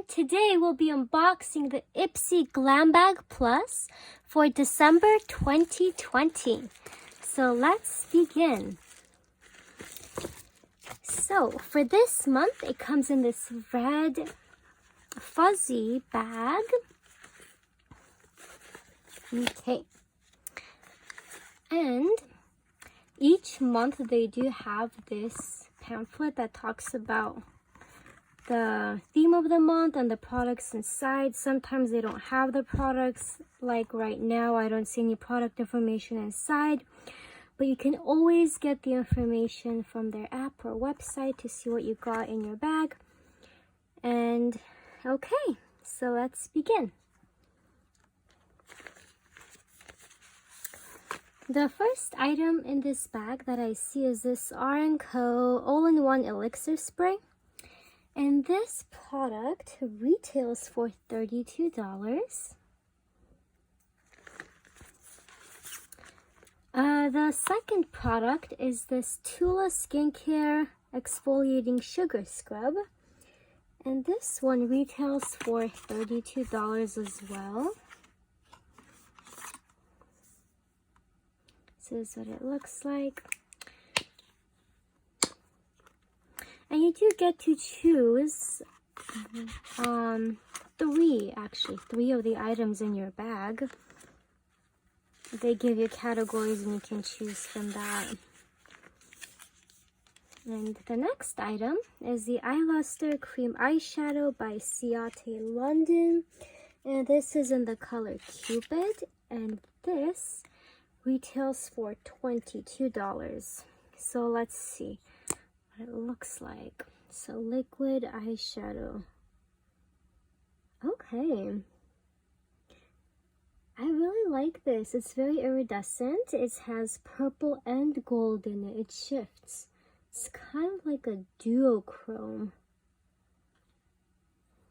today we'll be unboxing the Ipsy Glam Bag Plus for December 2020. So let's begin. So for this month, it comes in this red fuzzy bag. Okay. And each month they do have this pamphlet that talks about the theme of the month and the products inside. Sometimes they don't have the products, like right now I don't see any product information inside, but you can always get the information from their app or website to see what you got in your bag. And okay, so let's begin. The first item in this bag that I see is this R&Co all-in-one elixir spray. And this product retails for $32. The second product is this Tula Skincare Exfoliating Sugar Scrub. And this one retails for $32 as well. This is what it looks like. And you do get to choose three of the items in your bag. They give you categories and you can choose from that. And the next item is the Eyeluster Cream Eyeshadow by Ciate London. And this is in the color Cupid. And this retails for $22. So let's see what it looks like. So liquid eyeshadow. Okay. I really like this. It's very iridescent. It has purple and gold in it. It shifts. It's kind of like a duochrome.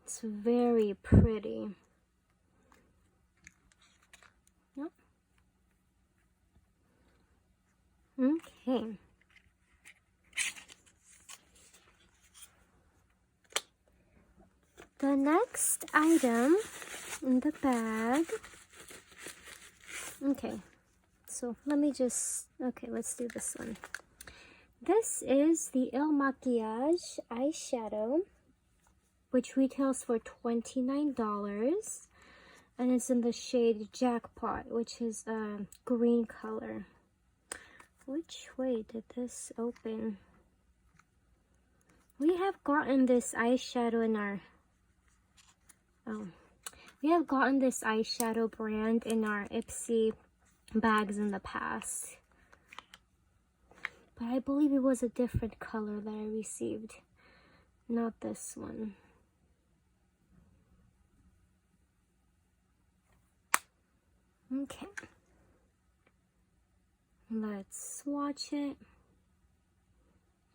It's very pretty. Yep. Okay. The next item in the bag. Okay, so let's do this one. This is the Il Makiage eyeshadow, which retails for $29. And it's in the shade Jackpot, which is a green color. Which way did this open? We have gotten this eyeshadow in our we have gotten this eyeshadow brand in our Ipsy bags in the past. But I believe it was a different color that I received, not this one. Okay. Let's swatch it.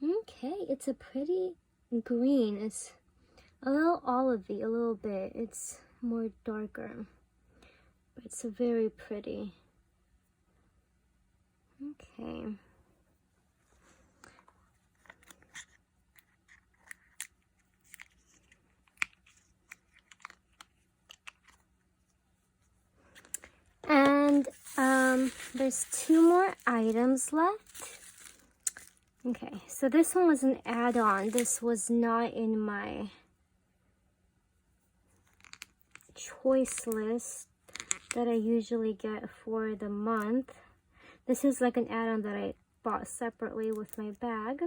Okay, it's a pretty green. It's a little olivey, a little bit. It's more darker, but it's very pretty. Okay. And there's two more items left. Okay, so this one was an add-on. This was not in my choice list that I usually get for the month. This is like an add-on that I bought separately with my bag.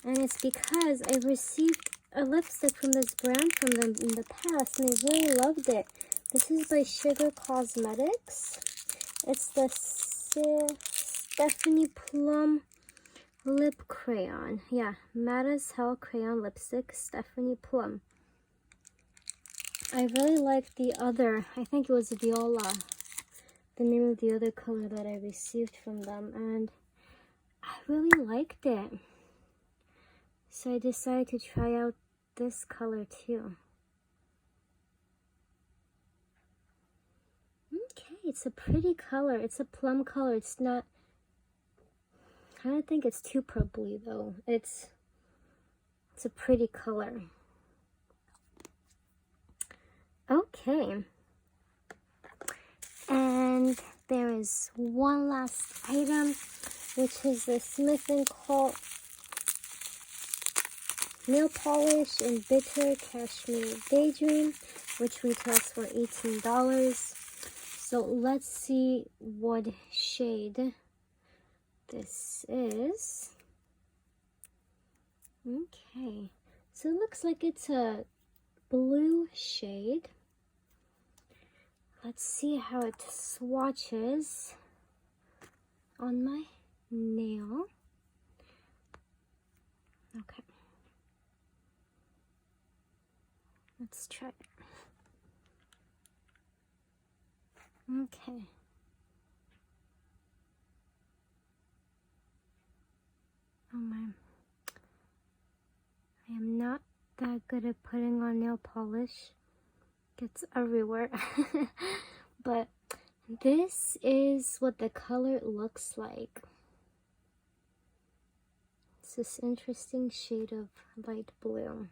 And it's because I received a lipstick from this brand from them in the past and I really loved it. This is by Sugar Cosmetics. It's the Stephanie Plum Lip Crayon. Yeah, Matte as Hell Crayon Lipstick, Stephanie Plum. I really liked the other, I think it was Viola, the name of the other color that I received from them, and I really liked it. So I decided to try out this color too. Okay, it's a pretty color. It's a plum color. It's not, I don't think it's too purpley though. It's a pretty color. Okay. And there is one last item, which is the Smith & Co. nail polish in Bitter Cashmere Daydream, which retails for $18. So let's see what shade this is. Okay, so it looks like it's a blue shade. Let's see how it swatches on my nail. Okay. Let's try it. Okay. Oh my. I am not that good at putting on nail polish. Gets everywhere. But this is what the color looks like. It's this interesting shade of light blue.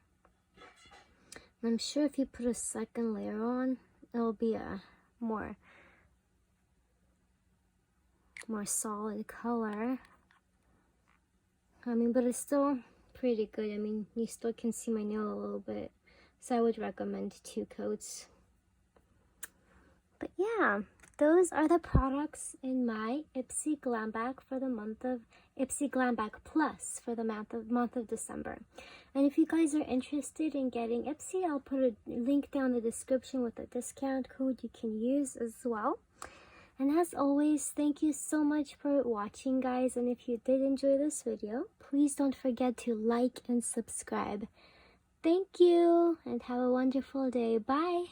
And I'm sure if you put a second layer on, it'll be a more solid color. I mean, but it's still pretty good. I mean, you still can see my nail a little bit, so I would recommend 2 coats. But yeah, those are the products in my Ipsy Glam bag for the month of Ipsy Glam bag Plus for the month of December. And if you guys are interested in getting Ipsy, I'll put a link down in the description with a discount code you can use as well. And as always, thank you so much for watching, guys. And if you did enjoy this video, please don't forget to like and subscribe. Thank you, and have a wonderful day. Bye.